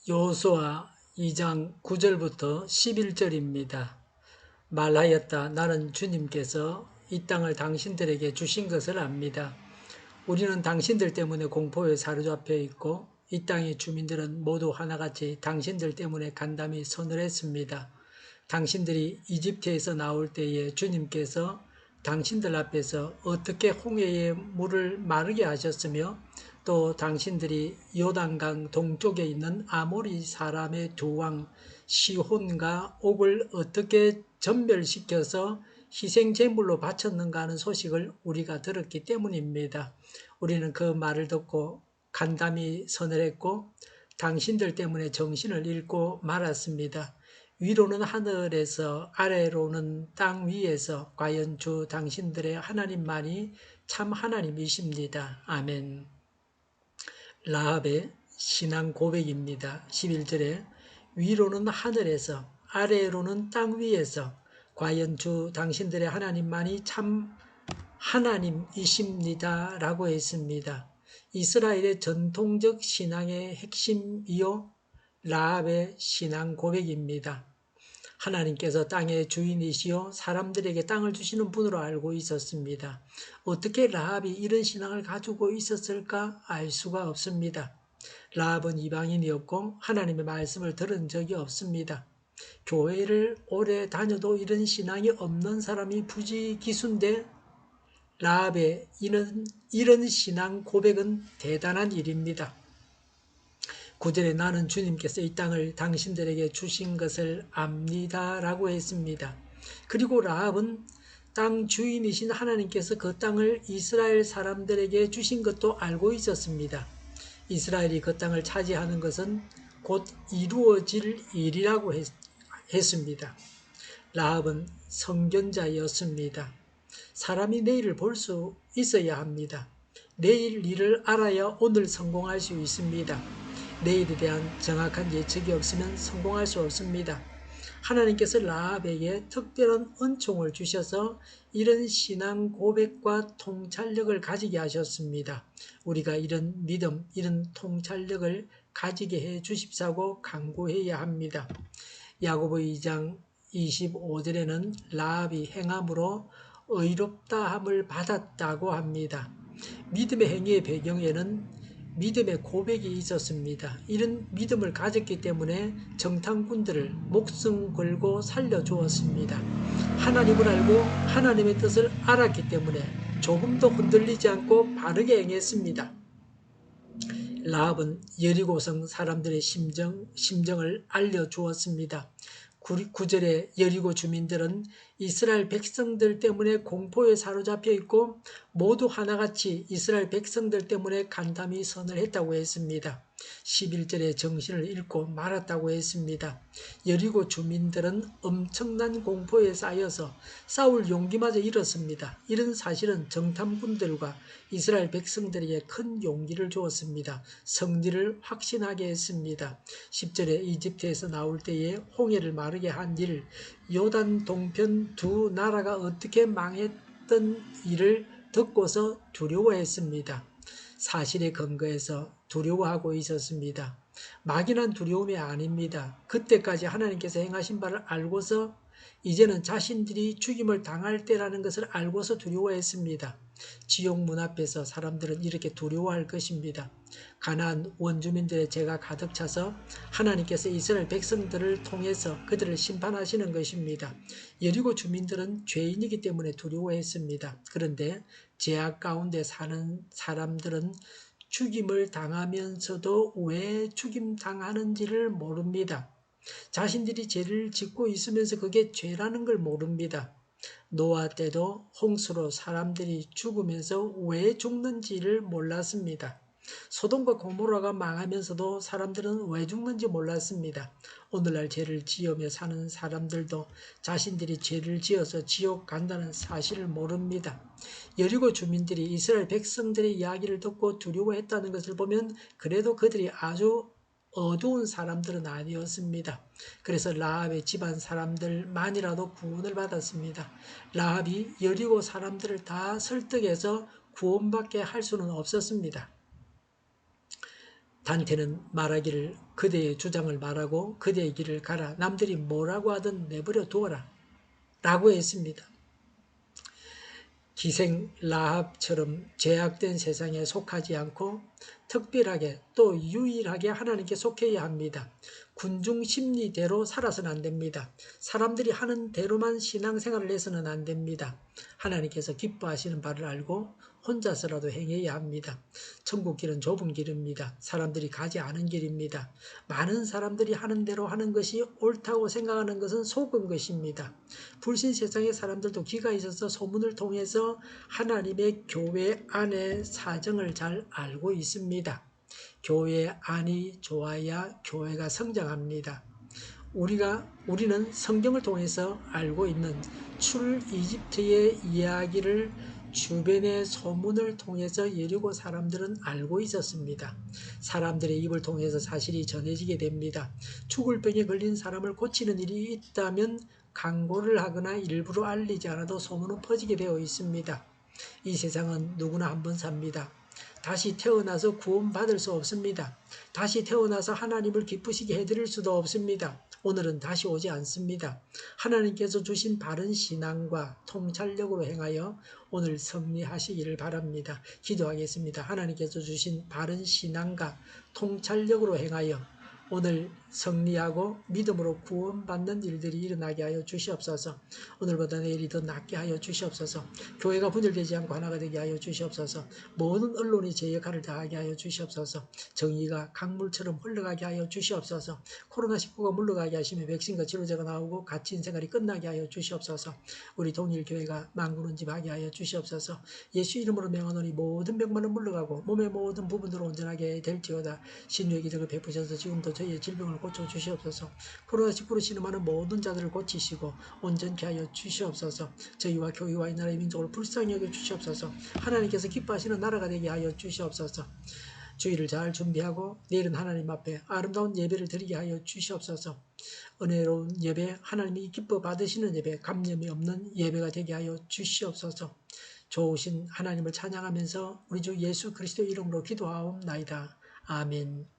여호수아 2장 9절부터 11절입니다. 말하였다. 나는 주님께서 이 땅을 당신들에게 주신 것을 압니다. 우리는 당신들 때문에 공포에 사로잡혀 있고 이 땅의 주민들은 모두 하나같이 당신들 때문에 간담이 서늘했습니다. 당신들이 이집트에서 나올 때에 주님께서 당신들 앞에서 어떻게 홍해의 물을 마르게 하셨으며 또 당신들이 요단강 동쪽에 있는 아모리 사람의 두 왕 시혼과 옥을 어떻게 전멸시켜서 희생제물로 바쳤는가 하는 소식을 우리가 들었기 때문입니다. 우리는 그 말을 듣고 간담이 서늘했고 당신들 때문에 정신을 잃고 말았습니다. 위로는 하늘에서 아래로는 땅 위에서 과연 주 당신들의 하나님만이 참 하나님이십니다. 아멘. 라합의 신앙 고백입니다. 11절에 위로는 하늘에서 아래로는 땅 위에서 과연 주 당신들의 하나님만이 참 하나님이십니다. 라고 했습니다. 이스라엘의 전통적 신앙의 핵심이요 라합의 신앙 고백입니다. 하나님께서 땅의 주인이시요 사람들에게 땅을 주시는 분으로 알고 있었습니다. 어떻게 라합이 이런 신앙을 가지고 있었을까 알 수가 없습니다. 라합은 이방인이었고 하나님의 말씀을 들은 적이 없습니다. 교회를 오래 다녀도 이런 신앙이 없는 사람이 부지기수인데 라합의 이런 신앙 고백은 대단한 일입니다. 9절에 나는 주님께서 이 땅을 당신들에게 주신 것을 압니다 라고 했습니다. 그리고 라합은 땅 주인이신 하나님께서 그 땅을 이스라엘 사람들에게 주신 것도 알고 있었습니다. 이스라엘이 그 땅을 차지하는 것은 곧 이루어질 일이라고 했습니다. 라합은 선견자였습니다. 사람이 내일을 볼 수 있어야 합니다. 내일 일을 알아야 오늘 성공할 수 있습니다. 내일에 대한 정확한 예측이 없으면 성공할 수 없습니다. 하나님께서 라합에게 특별한 은총을 주셔서 이런 신앙 고백과 통찰력을 가지게 하셨습니다. 우리가 이런 믿음, 이런 통찰력을 가지게 해 주십사고 간구해야 합니다. 야고보 2장 25절에는 라합이 행함으로 의롭다함을 받았다고 합니다. 믿음의 행위의 배경에는 믿음의 고백이 있었습니다. 이런 믿음을 가졌기 때문에 정탐꾼들을 목숨 걸고 살려주었습니다. 하나님을 알고 하나님의 뜻을 알았기 때문에 조금도 흔들리지 않고 바르게 행했습니다. 라합은 여리고성 사람들의 심정을 알려주었습니다. 9절에 여리고 주민들은 이스라엘 백성들 때문에 공포에 사로잡혀 있고 모두 하나같이 이스라엘 백성들 때문에 간담이 서늘했다고 했습니다. 11절에 정신을 잃고 말았다고 했습니다. 여리고 주민들은 엄청난 공포에 쌓여서 싸울 용기마저 잃었습니다. 이런 사실은 정탐꾼들과 이스라엘 백성들에게 큰 용기를 주었습니다. 승리를 확신하게 했습니다. 10절에 이집트에서 나올 때에 홍해를 마르게 한 일, 요단 동편 두 나라가 어떻게 망했던 일을 듣고서 두려워했습니다. 사실에 근거해서 두려워하고 있었습니다. 막연한 두려움이 아닙니다. 그때까지 하나님께서 행하신 바를 알고서 이제는 자신들이 죽임을 당할 때라는 것을 알고서 두려워했습니다. 지옥 문 앞에서 사람들은 이렇게 두려워할 것입니다. 가나안 원주민들의 죄가 가득 차서 하나님께서 이스라엘 백성들을 통해서 그들을 심판하시는 것입니다. 여리고 주민들은 죄인이기 때문에 두려워했습니다. 그런데 죄악 가운데 사는 사람들은 죽임을 당하면서도 왜 죽임 당하는지를 모릅니다. 자신들이 죄를 짓고 있으면서 그게 죄라는 걸 모릅니다. 노아 때도 홍수로 사람들이 죽으면서 왜 죽는지를 몰랐습니다. 소돔과 고모라가 망하면서도 사람들은 왜 죽는지 몰랐습니다. 오늘날 죄를 지으며 사는 사람들도 자신들이 죄를 지어서 지옥 간다는 사실을 모릅니다. 여리고 주민들이 이스라엘 백성들의 이야기를 듣고 두려워했다는 것을 보면 그래도 그들이 아주 어두운 사람들은 아니었습니다. 그래서 라합의 집안 사람들만이라도 구원을 받았습니다. 라합이 여리고 사람들을 다 설득해서 구원받게 할 수는 없었습니다. 단테는 말하기를 그대의 주장을 말하고 그대의 길을 가라. 남들이 뭐라고 하든 내버려 두어라. 라고 했습니다. 기생 라합처럼 죄악된 세상에 속하지 않고 특별하게 또 유일하게 하나님께 속해야 합니다. 군중 심리대로 살아서는 안 됩니다. 사람들이 하는 대로만 신앙생활을 해서는 안 됩니다. 하나님께서 기뻐하시는 바를 알고 혼자서라도 행해야 합니다. 천국 길은 좁은 길입니다. 사람들이 가지 않은 길입니다. 많은 사람들이 하는 대로 하는 것이 옳다고 생각하는 것은 속은 것입니다. 불신 세상의 사람들도 귀가 있어서 소문을 통해서 하나님의 교회 안의 사정을 잘 알고 있습니다. 교회 안이 좋아야 교회가 성장합니다. 우리는 성경을 통해서 알고 있는 출 이집트의 이야기를 주변의 소문을 통해서 여리고 사람들은 알고 있었습니다. 사람들의 입을 통해서 사실이 전해지게 됩니다. 죽을 병에 걸린 사람을 고치는 일이 있다면 강고를 하거나 일부러 알리지 않아도 소문은 퍼지게 되어 있습니다. 이 세상은 누구나 한 번 삽니다. 다시 태어나서 구원받을 수 없습니다. 다시 태어나서 하나님을 기쁘시게 해드릴 수도 없습니다. 오늘은 다시 오지 않습니다. 하나님께서 주신 바른 신앙과 통찰력으로 행하여 오늘 승리하시기를 바랍니다. 기도하겠습니다. 하나님께서 주신 바른 신앙과 통찰력으로 행하여 오늘 승리하고 믿음으로 구원받는 일들이 일어나게 하여 주시옵소서. 오늘보다 내일이 더 낫게 하여 주시옵소서. 교회가 분열되지 않고 하나가 되게 하여 주시옵소서. 모든 언론이 제 역할을 다하게 하여 주시옵소서. 정의가 강물처럼 흘러가게 하여 주시옵소서. 코로나19가 물러가게 하시며 백신과 치료제가 나오고 갇힌 생활이 끝나게 하여 주시옵소서. 우리 동일교회가 만군운집하게 하여 주시옵소서. 예수 이름으로 명하노니 모든 병만은 물러가고 몸의 모든 부분으로 온전하게 될지어다. 신유의 기적을 베푸셔서 지금도 저희의 질병을 고쳐주시옵소서. 코로나19로 신음하는 모든 자들을 고치시고 온전케 하여 주시옵소서. 저희와 교회와 이 나라의 민족을 불쌍히 여겨 주시옵소서. 하나님께서 기뻐하시는 나라가 되게 하여 주시옵소서. 주일을 잘 준비하고 내일은 하나님 앞에 아름다운 예배를 드리게 하여 주시옵소서. 은혜로운 예배, 하나님이 기뻐 받으시는 예배, 감염이 없는 예배가 되게 하여 주시옵소서. 좋으신 하나님을 찬양하면서 우리 주 예수 그리스도 이름으로 기도하옵나이다. 아멘.